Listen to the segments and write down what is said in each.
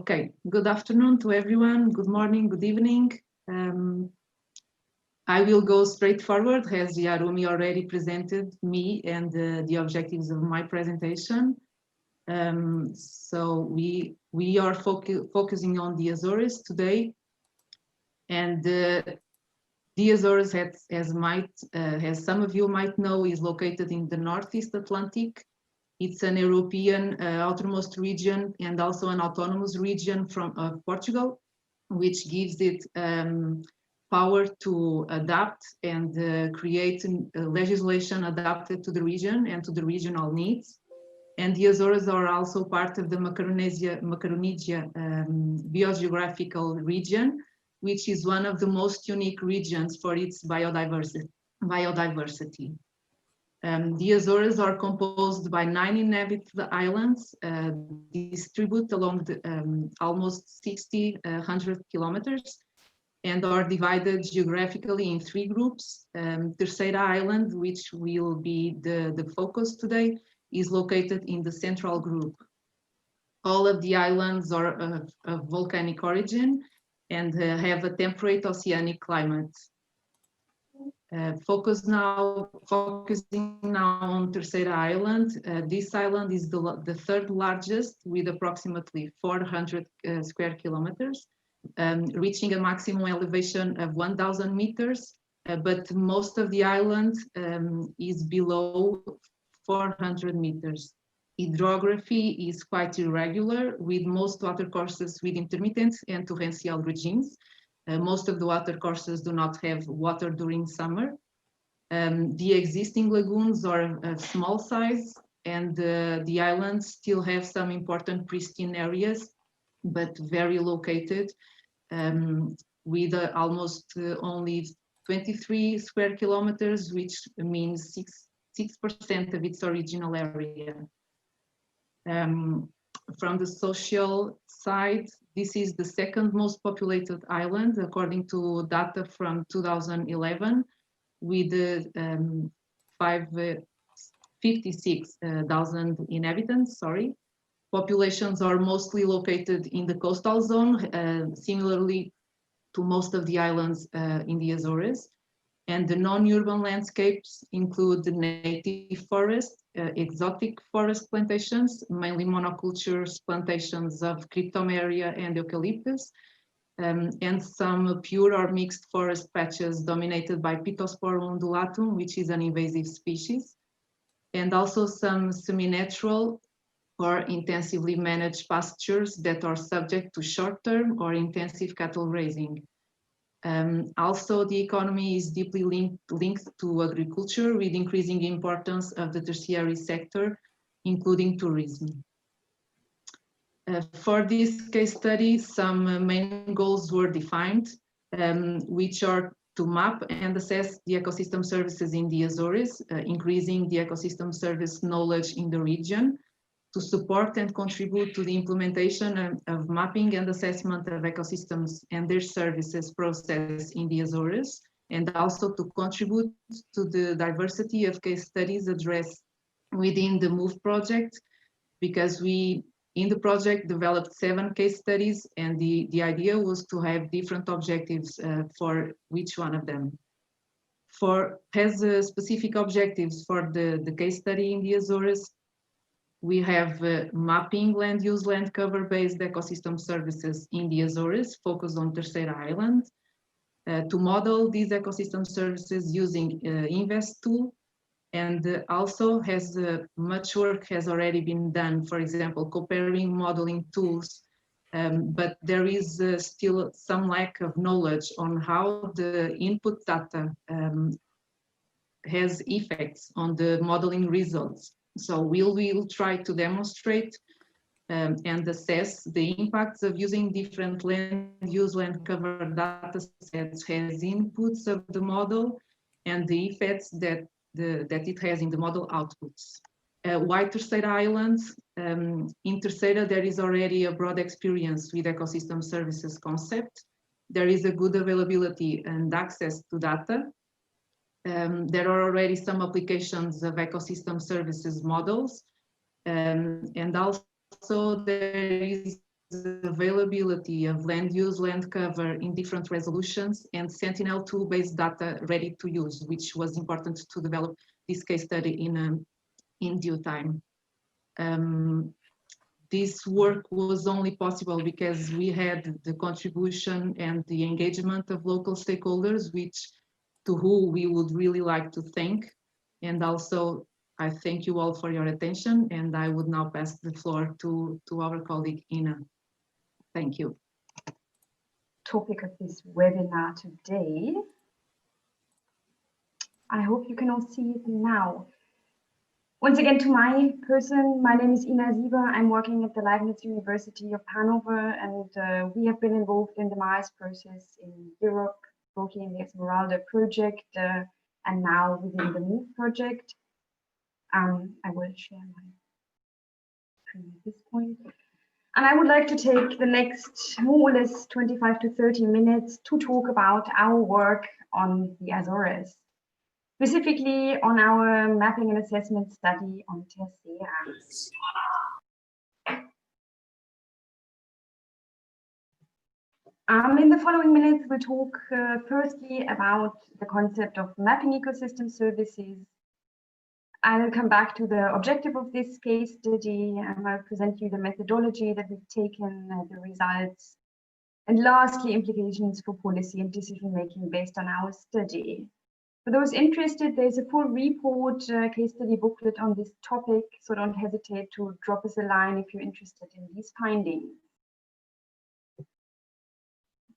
Okay, good afternoon to everyone. Good morning, good evening. I will go straight forward as Yarumi already presented me and the objectives of my presentation. So we are focusing on the Azores today, and the Azores, as some of you might know, is located in the Northeast Atlantic. It's an European outermost region and also an autonomous region from Portugal, which gives it power to adapt and create legislation adapted to the region and to the regional needs. And the Azores are also part of the Macaronesia biogeographical region, which is one of the most unique regions for its biodiversity. The Azores are composed by 9 inhabited islands distributed along the, almost 100 kilometers, and are divided geographically in 3 groups. Terceira Island, which will be the focus today, is located in the central group. All of the islands are of volcanic origin and have a temperate oceanic climate. Focusing now on Terceira Island. This island is the 3rd largest with approximately 400 square kilometers, reaching a maximum elevation of 1,000 meters, but most of the island is below 400 meters. Hydrography is quite irregular, with most watercourses with intermittent and torrential regimes. Most of the watercourses do not have water during summer. The existing lagoons are of small size, and the islands still have some important pristine areas, but very located, with almost only 23 square kilometers, which means 6% of its original area. From the social side, this is the 2nd most populated island, according to data from 2011, with 56,000 inhabitants, Populations are mostly located in the coastal zone, similarly to most of the islands in the Azores. And the non-urban landscapes include the native forest, exotic forest plantations, mainly monocultures, plantations of cryptomeria and eucalyptus, and some pure or mixed forest patches dominated by Pittosporum undulatum, which is an invasive species, and also some semi-natural or intensively managed pastures that are subject to short-term or intensive cattle raising. Also, the economy is deeply linked to agriculture, with increasing importance of the tertiary sector, including tourism. For this case study, some main goals were defined, which are to map and assess the ecosystem services in the Azores, increasing the ecosystem service knowledge in the region, to support and contribute to the implementation of mapping and assessment of ecosystems and their services process in the Azores, and also to contribute to the diversity of case studies addressed within the MOVE project, because we, in the project, developed 7 case studies, and the idea was to have different objectives for each one of them. Has specific objectives for the case study in the Azores. We have mapping land use, land cover-based ecosystem services in the Azores, focused on Terceira Island, to model these ecosystem services using INVEST tool, and also has much work has already been done, for example, comparing modeling tools, but there is still some lack of knowledge on how the input data has effects on the modeling results. So we will try to demonstrate and assess the impacts of using different land use, land cover data sets as inputs of the model, and the effects that it has in the model outputs. Why Terceira Island? In Terceira, there is already a broad experience with ecosystem services concept. There is a good availability and access to data. There are already some applications of ecosystem services models, and also there is availability of land use, land cover in different resolutions, and Sentinel-2 based data ready to use, which was important to develop this case study in due time. This work was only possible because we had the contribution and the engagement of local stakeholders, to whom we would really like to thank. And also, I thank you all for your attention, and I would now pass the floor to our colleague, Ina. Thank you. Topic of this webinar today. I hope you can all see it now. Once again, to my person, my name is Ina Sieber. I'm working at the Leibniz University of Hannover, and we have been involved in the MAIS process in Europe, both in the Esmeralda project and now within the MOVE project. I will share my screen at this point. And I would like to take the next more or less 25 to 30 minutes to talk about our work on the Azores, specifically on our mapping and assessment study on Terceira. In the following minutes, we'll talk firstly about the concept of mapping ecosystem services. I'll come back to the objective of this case study, and I'll present you the methodology that we've taken, the results, and lastly, implications for policy and decision-making based on our study. For those interested, there's a full report, case study booklet on this topic, so don't hesitate to drop us a line if you're interested in these findings.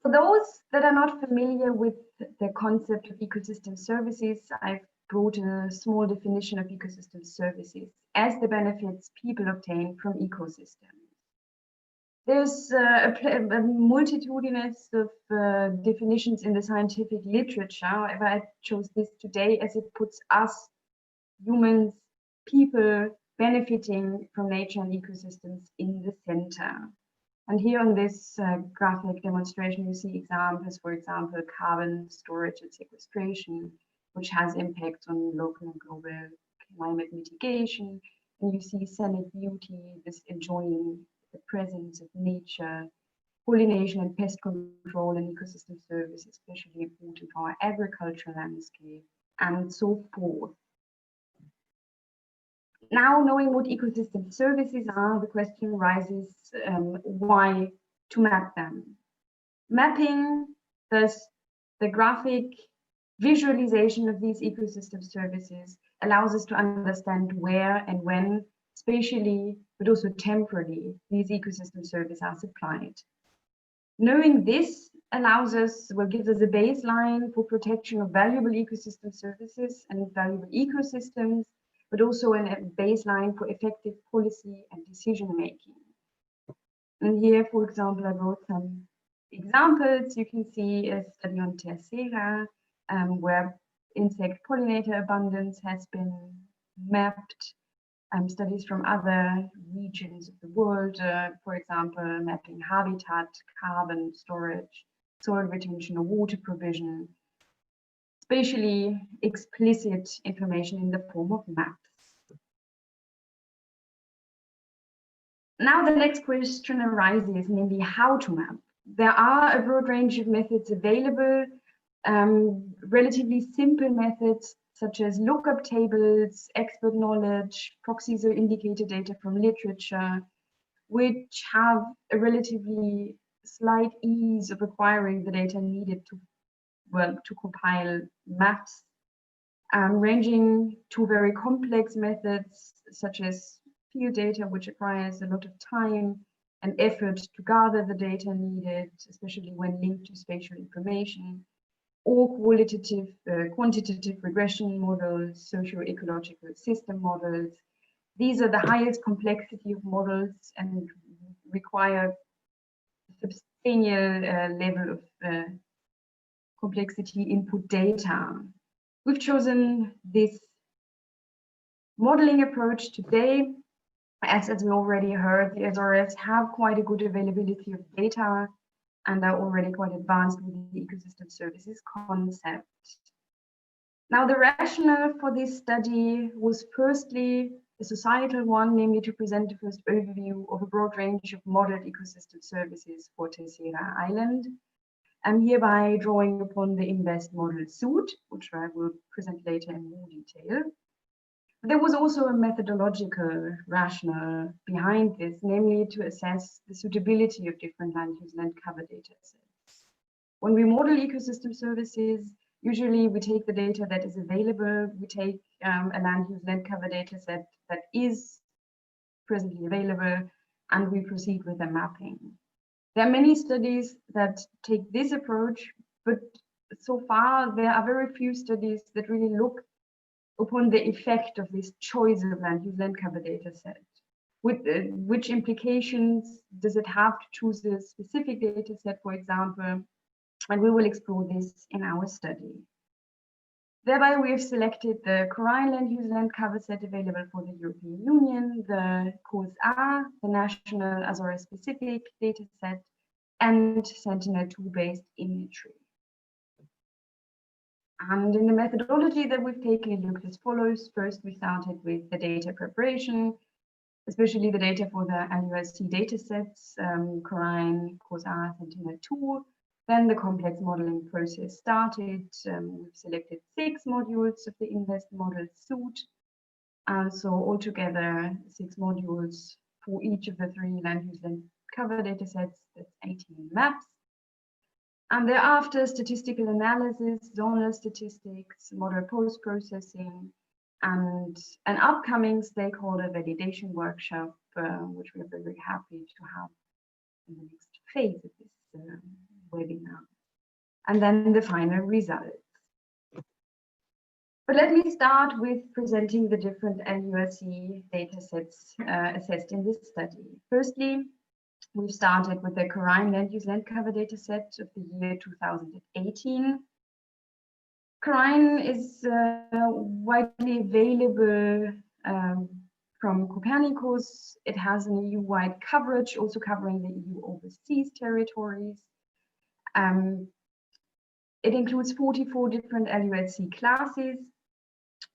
For those that are not familiar with the concept of ecosystem services, I've brought a small definition of ecosystem services as the benefits people obtain from ecosystems. There's a multitudinous of definitions in the scientific literature. However, I chose this today as it puts us, humans, people, benefiting from nature and ecosystems in the center. And here on this graphic demonstration, you see examples, for example, carbon storage and sequestration, which has impacts on local and global climate mitigation. And you see scenic beauty, this enjoying the presence of nature, pollination and pest control and ecosystem service, especially important for our agricultural landscape, and so forth. Now, knowing what ecosystem services are, the question arises, why to map them? Mapping, thus the graphic visualization of these ecosystem services, allows us to understand where and when, spatially, but also temporally, these ecosystem services are supplied. Knowing this allows us, gives us a baseline for protection of valuable ecosystem services and valuable ecosystems, but also a baseline for effective policy and decision making. And here, for example, I brought some examples. You can see a study on Terceira, where insect pollinator abundance has been mapped. Studies from other regions of the world, for example, mapping habitat, carbon storage, soil retention or water provision, spatially explicit information in the form of maps. Now the next question arises, namely how to map. There are a broad range of methods available, relatively simple methods such as lookup tables, expert knowledge, proxies or indicator data from literature, which have a relatively slight ease of acquiring the data needed to compile maps, ranging to very complex methods such as field data, which requires a lot of time and effort to gather the data needed, especially when linked to spatial information, or quantitative regression models, socio-ecological system models. These are the highest complexity of models and require a substantial level of complexity input data. We've chosen this modeling approach today. As we already heard, the Azores have quite a good availability of data and are already quite advanced with the ecosystem services concept. Now, the rationale for this study was firstly a societal one, namely to present the first overview of a broad range of modeled ecosystem services for Terceira Island. I'm hereby drawing upon the INVEST model suite, which I will present later in more detail. There was also a methodological rationale behind this, namely to assess the suitability of different land use land cover data sets. When we model ecosystem services, usually we take the data that is available, we take a land use land cover data set that is presently available, and we proceed with the mapping. There are many studies that take this approach, but so far there are very few studies that really look upon the effect of this choice of land use land cover data set. Which implications does it have to choose a specific data set, for example? And we will explore this in our study. Thereby, we have selected the CORINE land use land cover set available for the European Union, the COS.A, the national Azores specific data set, and Sentinel-2 based imagery. And in the methodology that we've taken, it looked as follows. First, we started with the data preparation, especially the data for the LUSC datasets, CORINE, COS.A, Sentinel-2. Then the complex modeling process started. We've selected 6 modules of the INVEST model suite. So altogether, 6 modules for each of the 3 land use land cover datasets. That's 18 maps. And thereafter, statistical analysis, zonal statistics, model post-processing, and an upcoming stakeholder validation workshop, which we're very happy to have in the next phase of this webinar. And then the final results. But let me start with presenting the different LUSC datasets assessed in this study. Firstly, we've started with the CORINE land use land cover dataset of the year 2018. CORINE is widely available from Copernicus. It has an EU-wide coverage, also covering the EU overseas territories. It includes 44 different LUSC classes,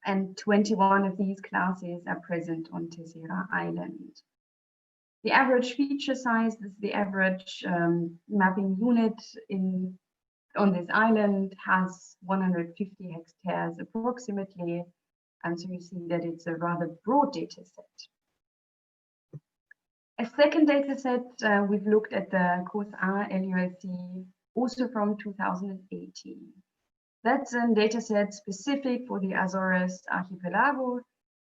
and 21 of these classes are present on Terceira Island. The average feature size is the average mapping unit on this island has 150 hectares approximately, and so you see that it's a rather broad data set. A second data set, we've looked at the COS.A LUSC, also from 2018. That's a data set specific for the Azores archipelago,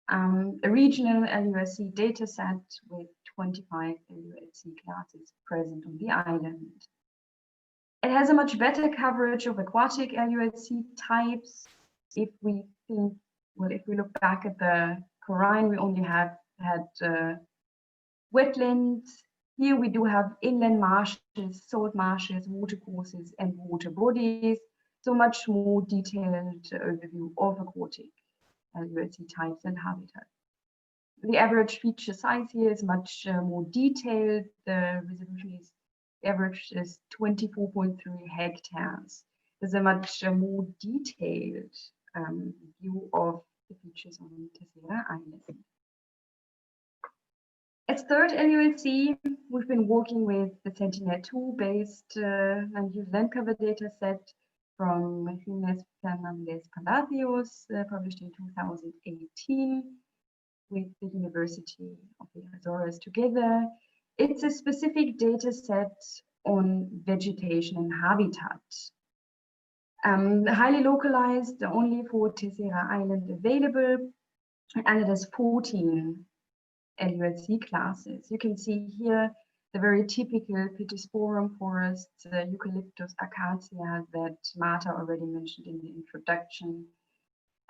a regional LUSC data set with 25 LUSC classes present on the island. It has a much better coverage of aquatic LUSC types. If we look back at the CORINE, we only had wetlands. Here we do have inland marshes, salt marshes, watercourses, and water bodies. So much more detailed overview of aquatic LUSC types and habitats. The average feature size here is much more detailed. The resolution is average is 24.3 hectares. There's a much more detailed view of the features on Terceira Island. As third LUSC, we've been working with the Sentinel-2 based land use land cover data set from Ina Sieber, published in 2018 with the University of the Azores together. It's a specific data set on vegetation and habitat. Highly localized, only for Terceira Island available, and it has 14 LUSC classes. You can see here the very typical Pittosporum forests, eucalyptus, acacia that Marta already mentioned in the introduction,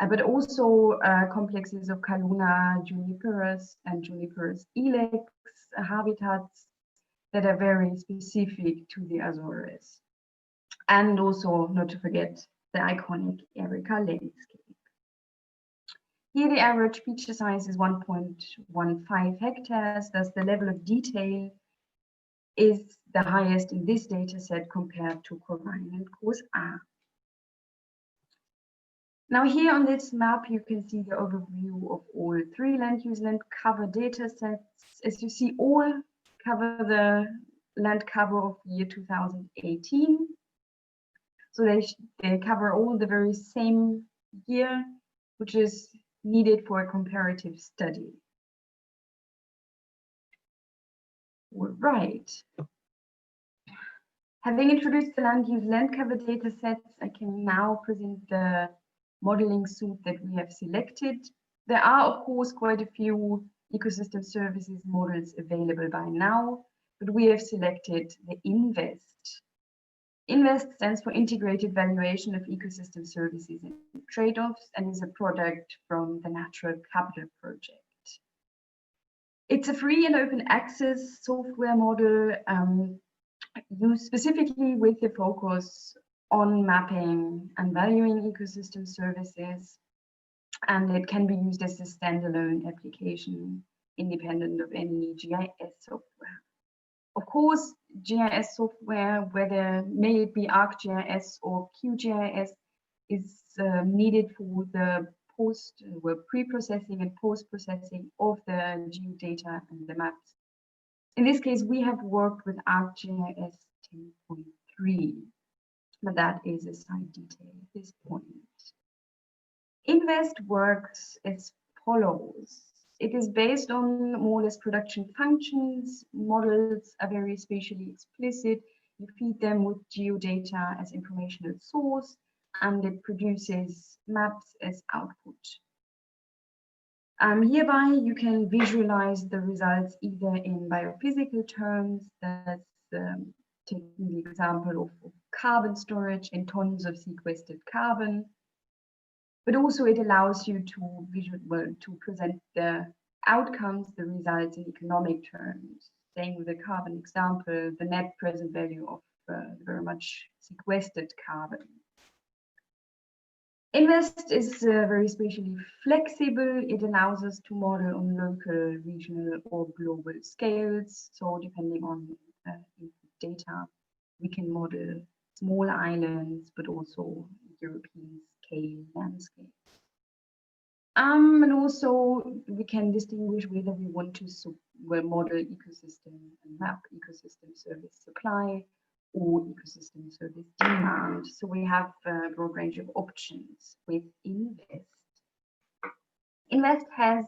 but also complexes of Calluna, juniperus, and juniperus ilex habitats that are very specific to the Azores. And also, not to forget, the iconic Erica landscape. Here the average feature size is 1.15 hectares, thus the level of detail is the highest in this data set compared to CORINE and COS.A. Now here on this map, you can see the overview of all 3 land use land cover data sets. As you see, all cover the land cover of year 2018. So they cover all the very same year, which is needed for a comparative study. All right. Having introduced the land use land cover data sets, I can now present the modeling suite that we have selected. There are, of course, quite a few ecosystem services models available by now, but we have selected the INVEST. INVEST stands for Integrated Valuation of Ecosystem Services and Trade-offs, and is a product from the Natural Capital Project. It's a free and open access software model used specifically with the focus on mapping and valuing ecosystem services, and it can be used as a standalone application independent of any GIS software. Of course, GIS software, whether may it be ArcGIS or QGIS, is needed for the pre-processing and post-processing of the geodata and the maps. In this case, we have worked with ArcGIS 10.3, but that is a side detail at this point. INVEST works as follows. It is based on more or less production functions. Models are very spatially explicit. You feed them with geodata as informational source, and it produces maps as output. Hereby, you can visualize the results either in biophysical terms, that's taking the example of carbon storage in tons of sequestered carbon, but also it allows you to present the outcomes, the results in economic terms. Saying with the carbon example, the net present value of very much sequestered carbon. INVEST is very spatially flexible. It allows us to model on local, regional, or global scales. So depending on input data, we can model small islands, but also European scale landscapes. And also we can distinguish whether we want to model ecosystem and map ecosystem service supply or ecosystem service demand. So we have a broad range of options with INVEST. INVEST has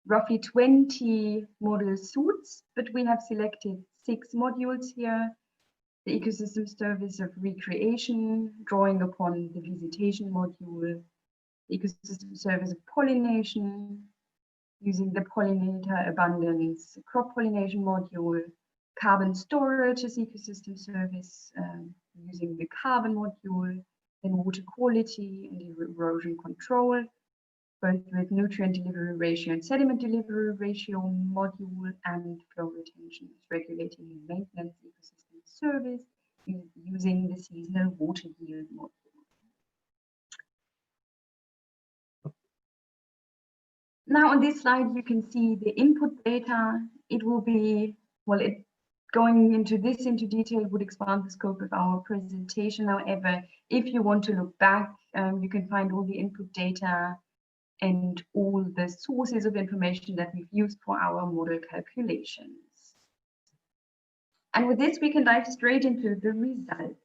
roughly 20 model suites, but we have selected 6 modules here. The ecosystem service of recreation, drawing upon the visitation module, the ecosystem service of pollination, using the pollinator abundance crop pollination module, carbon storage as ecosystem service, using the carbon module, then water quality and erosion control, both with nutrient delivery ratio and sediment delivery ratio module, and flow retention as regulating and maintenance ecosystem service using the seasonal water yield module. Now on this slide, you can see the input data. It will be, going into detail would expand the scope of our presentation. However, if you want to look back, you can find all the input data and all the sources of information that we've used for our model calculations. And with this, we can dive straight into the results.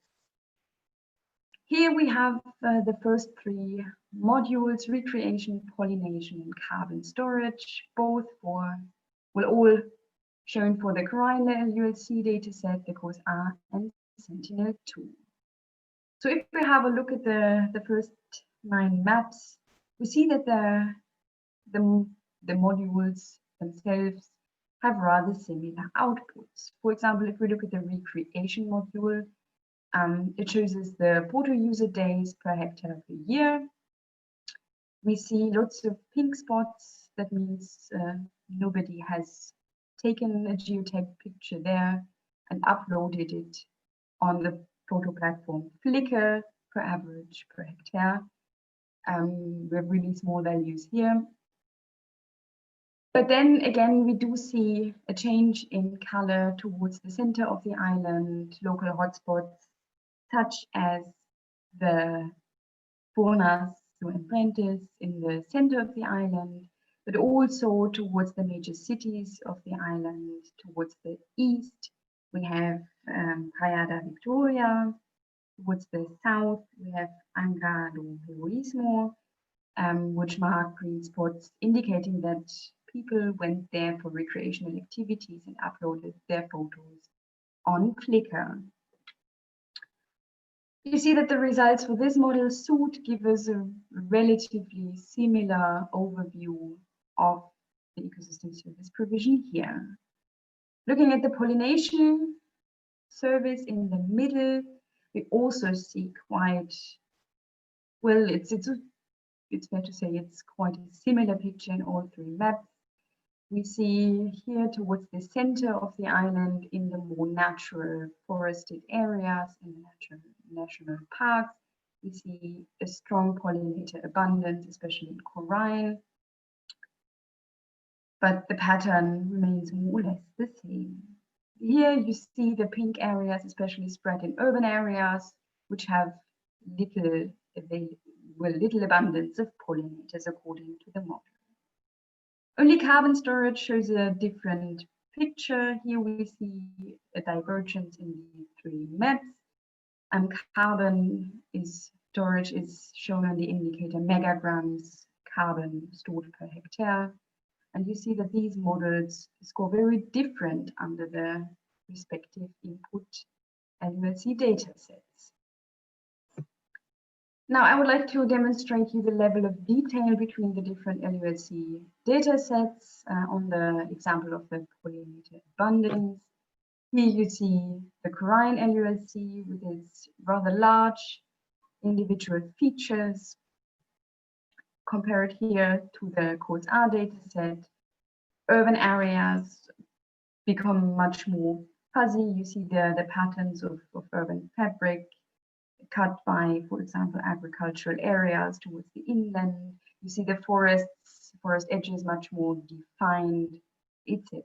Here we have the first 3 modules: recreation, pollination, and carbon storage, both for, all shown for the CORINE ULC dataset, the COS.A, and Sentinel-2. So if we have a look at the first 9 maps, we see that the modules themselves have rather similar outputs. For example, if we look at the recreation module, it shows us the photo user days per hectare per year. We see lots of pink spots. That means nobody has taken a geotag picture there and uploaded it on the photo platform Flickr per average per hectare. We have really small values here. But then again, we do see a change in color towards the center of the island, local hotspots, such as the Furnas and Prentice in the center of the island, but also towards the major cities of the island. Towards the east, we have Praia da Victoria. Towards the south, we have Angra do Heroísmo, which mark green spots, indicating that people went there for recreational activities and uploaded their photos on Flickr. You see that the results for this model suit give us a relatively similar overview of the ecosystem service provision here. Looking at the pollination service in the middle, we also see quite, well, it's fair to say it's quite a similar picture in all three maps. We see here towards the center of the island, in the more natural forested areas, in the national parks, we see a strong pollinator abundance, especially in CORINE. But the pattern remains more or less the same. Here you see the pink areas, especially spread in urban areas, which have little abundance of pollinators according to the model. Only carbon storage shows a different picture. Here we see a divergence in the three maps. Carbon storage is shown on the indicator megagrams carbon stored per hectare. And you see that these models score very different under the respective input LULC data sets. Now I would like to demonstrate you the level of detail between the different LULC data sets on the example of the pollinator abundance. Here you see the CORINE LULC with its rather large individual features. Compared here to the COS.A dataset, urban areas become much more fuzzy. You see the patterns of urban fabric cut by, for example, agricultural areas towards the inland. You see the forest edges much more defined, etc.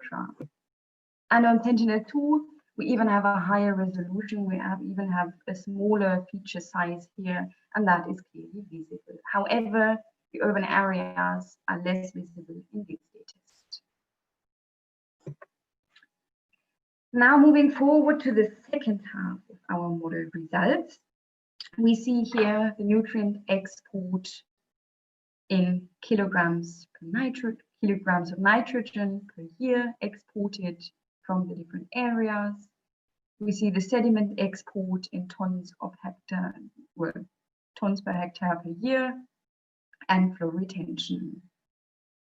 And on Sentinel-2, we even have a higher resolution. We even have a smaller feature size here, and that is clearly visible. However, the urban areas are less visible in this dataset. Now moving forward to the second half of our model results, we see here the nutrient export in kilograms of nitrogen per year exported from the different areas. We see the sediment export in tons per hectare per year, and flow retention.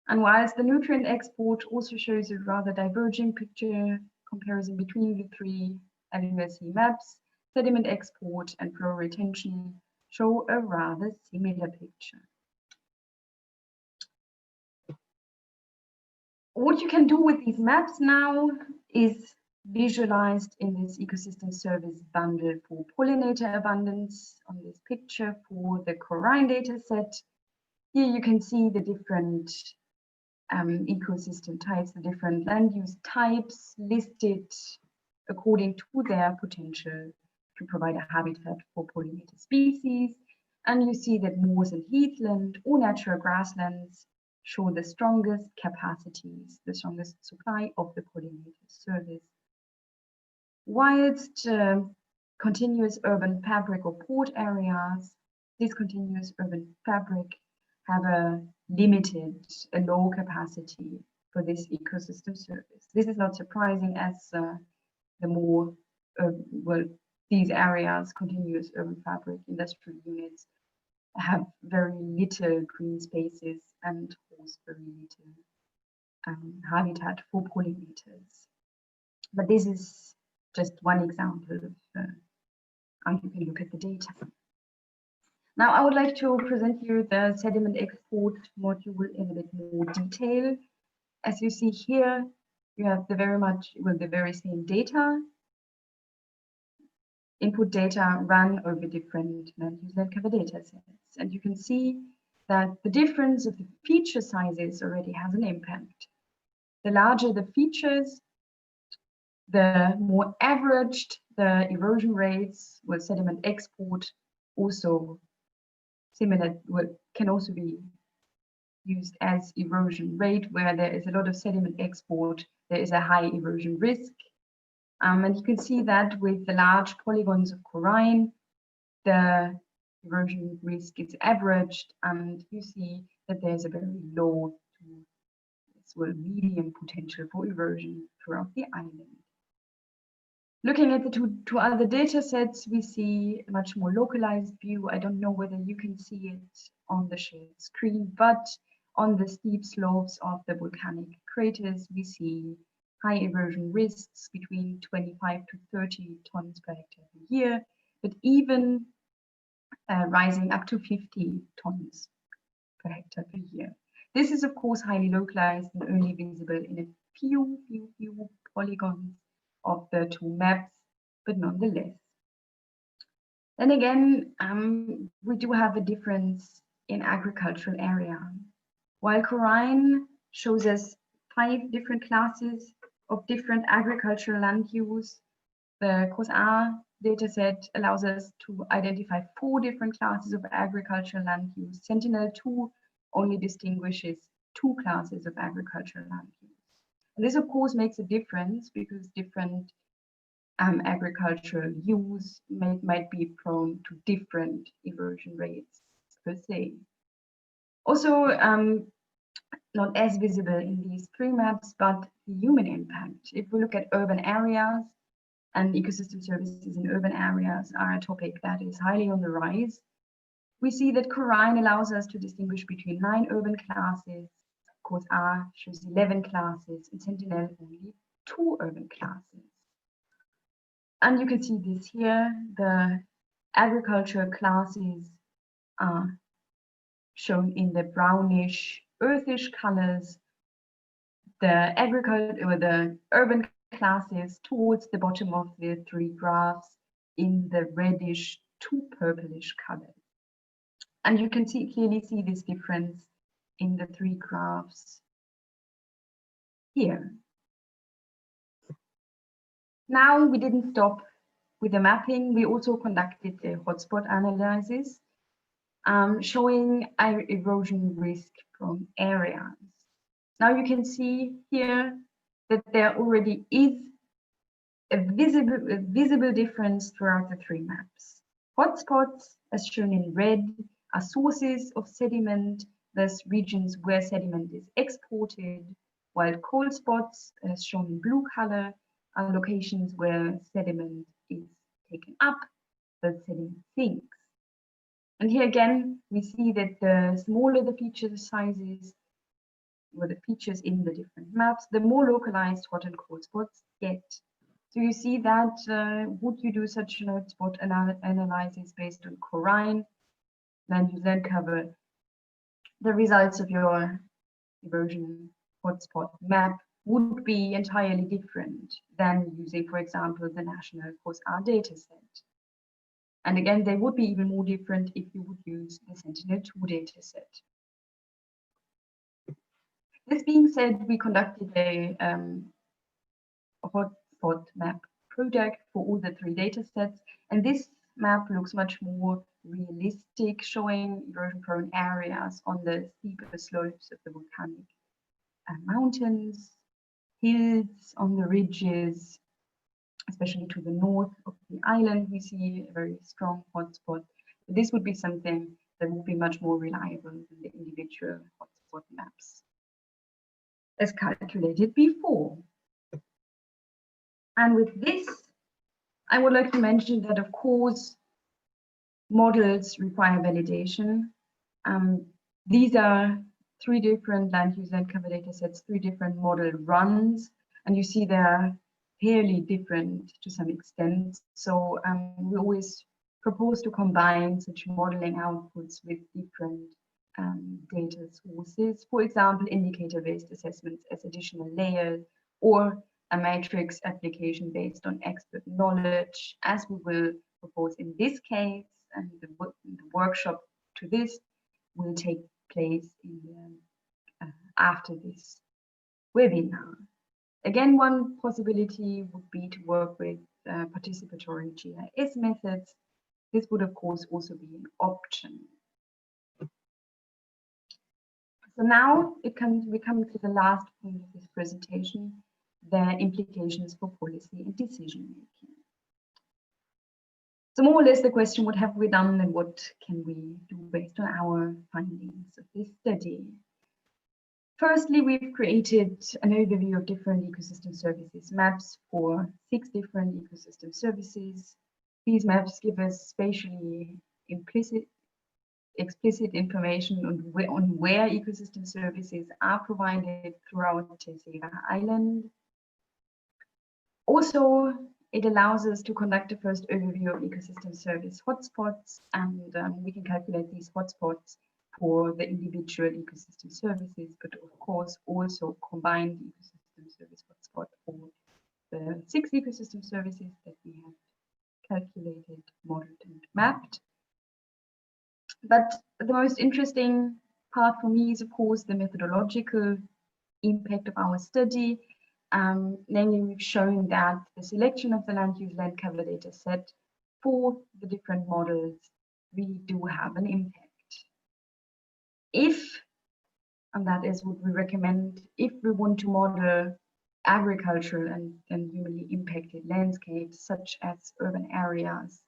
And whilst the nutrient export also shows a rather diverging picture comparison between the three LULC maps, sediment export and flow retention show a rather similar picture. What you can do with these maps now is visualized in this ecosystem service bundle for pollinator abundance on this picture for the CORINE dataset. Here you can see the different ecosystem types, the different land use types listed according to their potential to provide a habitat for pollinator species. And you see that moors and heathland or natural grasslands show the strongest capacities, the strongest supply of the pollinator service. Whilst continuous urban fabric or port areas, discontinuous urban fabric have a low capacity for this ecosystem service. This is not surprising, as the more, these areas, continuous urban fabric industrial units, have very little green spaces and host very little habitat for pollinators. But this is just one example of how you can look at the data. Now I would like to present you the sediment export module in a bit more detail. As you see here, you have the very same data, input data run over different land use land cover data sets. And you can see that the difference of the feature sizes already has an impact. The larger the features, the more averaged the erosion rates with sediment export also similar, can also be used as erosion rate. Where there is a lot of sediment export, there is a high erosion risk. And you can see that with the large polygons of CORINE, the erosion risk is averaged, and you see that there's a very low to as well medium potential for erosion throughout the island. Looking at the two other data sets, we see a much more localized view. I don't know whether you can see it on the shared screen, but on the steep slopes of the volcanic craters, we see high erosion risks between 25 to 30 tons per hectare per year, but even rising up to 50 tons per hectare per year. This is, of course, highly localized and only visible in a few polygons of the two maps, but nonetheless. Then again, we do have a difference in agricultural area. While CORINE shows us 5 different classes of different agricultural land use, the COS.A dataset allows us to identify 4 different classes of agricultural land use. Sentinel-2 only distinguishes 2 classes of agricultural land use. And this, of course, makes a difference because different agricultural use might be prone to different erosion rates per se. Also, not as visible in these 3 maps, but the human impact. If we look at urban areas, and ecosystem services in urban areas are a topic that is highly on the rise, we see that CORINE allows us to distinguish between 9 urban classes, COS.A shows 11 classes, and Sentinel only 2 urban classes. And you can see this here, the agricultural classes are shown in the brownish, earthish colors, the urban classes towards the bottom of the 3 graphs in the reddish to purplish colors. And you can clearly see this difference in the 3 graphs here. Now we didn't stop with the mapping, we also conducted a hotspot analysis showing erosion risk from areas. Now you can see here that there already is a visible difference throughout the 3 maps. Hotspots, as shown in red, are sources of sediment, thus regions where sediment is exported, while cold spots, as shown in blue color, are locations where sediment is taken up, thus sediment sinks. And here again, we see that the smaller the feature sizes, or the features in the different maps, the more localized hot and cold spots get. So you see that would you do such a hotspot analysis based on CORINE, then you then cover the results of your erosion hotspot map would be entirely different than using, for example, the national COS.A dataset. And again, they would be even more different if you would use the Sentinel-2 dataset. This being said, we conducted a hotspot map project for all the 3 datasets, and this map looks much more realistic, showing erosion-prone areas on the steeper slopes of the volcanic mountains, hills, on the ridges, especially to the north of the island. We see a very strong hotspot. This would be something that would be much more reliable than the individual hotspot maps as calculated before. And with this, I would like to mention that, of course, models require validation. These are 3 different land use land cover data sets, 3 different model runs, and you see they're fairly different to some extent. So we always propose to combine such modeling outputs with different data sources. For example, indicator-based assessments as additional layers, or a matrix application based on expert knowledge, as we will propose in this case, and the workshop to this will take place in after this webinar. Again, one possibility would be to work with participatory GIS methods. This would, of course, also be an option. So now we come to the last point of this presentation, the implications for policy and decision making. So more or less the question, what have we done and what can we do based on our findings of this study? Firstly, we've created an overview of different ecosystem services, maps for 6 different ecosystem services. These maps give us spatially explicit information on where ecosystem services are provided throughout Terceira Island. Also, it allows us to conduct a first overview of ecosystem service hotspots, and we can calculate these hotspots for the individual ecosystem services, but of course also combined ecosystem service hotspot for the 6 ecosystem services that we have calculated, modeled, and mapped. But the most interesting part for me is, of course, the methodological impact of our study. Namely, we've shown that the selection of the land use land cover data set for the different models really do have an impact. And that is what we recommend, if we want to model agricultural and humanly impacted landscapes, such as urban areas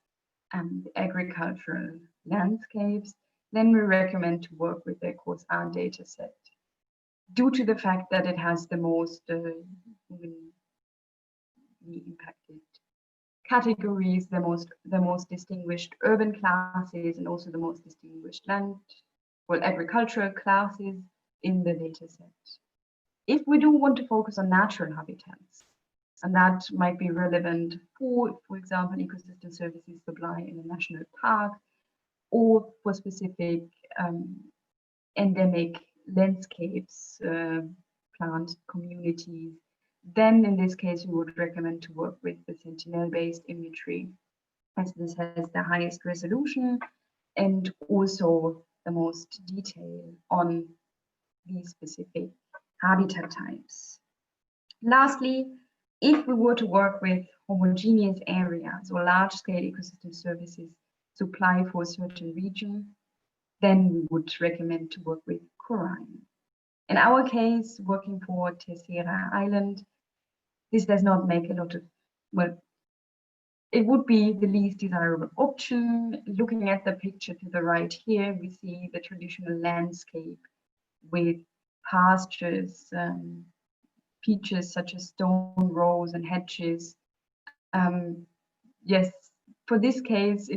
and agricultural landscapes, then we recommend to work with the COS.A data set, due to the fact that it has the most humanly impacted categories, the most distinguished urban classes, and also the most distinguished agricultural classes in the data set. If we do want to focus on natural habitats, and that might be relevant for example, ecosystem services supply in a national park, or for specific endemic landscapes, plant communities, then in this case, we would recommend to work with the sentinel-based imagery, as this has the highest resolution and also the most detail on these specific habitat types. Lastly, if we were to work with homogeneous areas or large-scale ecosystem services supply for a certain region, then we would recommend to work with CORINE. In our case, working for Terceira Island, this does not make a lot of, well, it would be the least desirable option. Looking at the picture to the right here, we see the traditional landscape with pastures, features such as stone rows and hedges. Yes, for this case,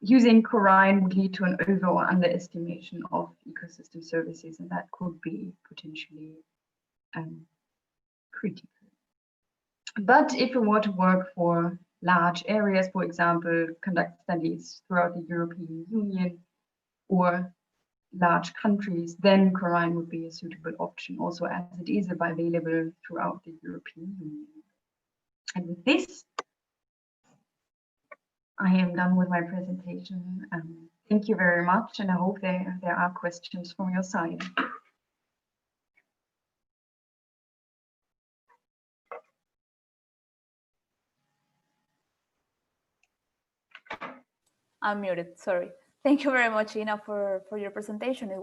using CORINE would lead to an over or underestimation of ecosystem services, and that could be potentially critical. But if we were to work for large areas, for example, conduct studies throughout the European Union or large countries, then CORINE would be a suitable option, also as it is available throughout the European Union. And with this, I am done with my presentation. Thank you very much, and I hope there are questions from your side. I'm muted, sorry. Thank you very much, Ina, for your presentation. It was